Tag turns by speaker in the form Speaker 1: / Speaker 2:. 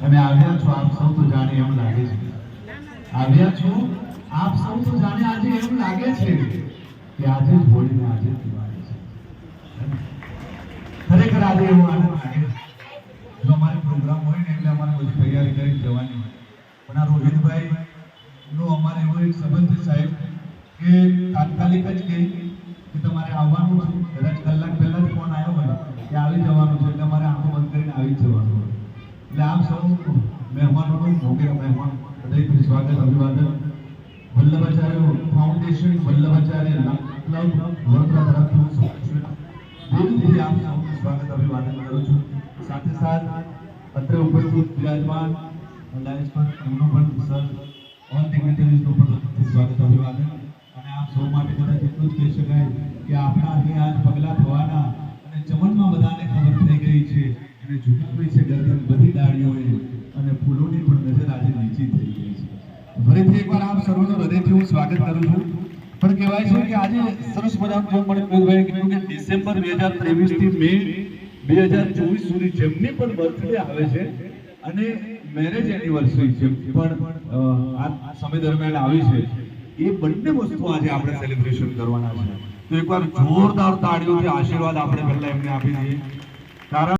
Speaker 1: તમે આવ્યા છો આપ સૌ તો જાણે એમ લાગે છે, આવ્યા છો આપ સૌ તો જાણે આજે એમ લાગે છે કે આજે જ હોળી ને આજે જ દિવાળી છે। ખરેખર આજે એવો આનંદ લાગે છે। જો અમારે પ્રોગ્રામ હોય ને એટલે અમારે બધી તૈયારી કરીને જવાની હોય, પણ આ રોહિતભાઈ નો અમારે એવો એક સંબંધ છે સાહેબ કે તાત્કાલિક જ કે તમારે આવવાનું છે, કદાચ કલાક પહેલા જ ફોન આવ્યો હોય કે આવી જવાનું છે, એટલે અમારે આંખો બંધ કરીને આવી જ જવાનું હોય। એટલે આપ સૌ મહેમાનોનું મોગે મહેમાન હૃદયથી સ્વાગત અભિવાદન। વલ્લભાચાર્ય ફાઉન્ડેશન વલ્લભાચાર્ય ક્લબ વડોદરા તરફથી દિલથી આપ સૌનું સ્વાગત અભિવાદન કરું છું। સાથે સાથ અત્રે ઉપસ્થિત વિરાજમાન ડાયસ પર એમનું પણ સર ઓલ ડિગ્નિટરીઝનું પણ સ્વાગત અભિવાદન। અને આપ સૌ માટે કદાચ એટલું જ કહી શકાય કે આપણા અહીં આજ પગલાં થવાના અને ચમનમાં બધાને ખબર થઈ ગઈ છે અને ઝુકાવી છે ગરદન બધી ડાળીઓએ અને ફૂલોની પણ નજર આજે નીચી થઈ ગઈ છે। ફરીથી એકવાર આપ સર્વનું હૃદયથી હું સ્વાગત કરું છું। પણ કહેવાય છે કે આજે સરસ મજાનું જો મને વિનોદભાઈએ કીધું કે ડિસેમ્બર 2023 થી મે 2024 સુધી જેમની પણ બર્થડે આવે છે અને મેરેજ એનિવર્સરી જે પણ આ સમય દરમિયાન આવી છે એ બંને વસ્તુ આજે આપણે સેલિબ્રેશન કરવાના છે। તો એકવાર જોરદાર તાળીઓથી આશીર્વાદ આપણે પહેલા એમને આપી દઈએ, કારણ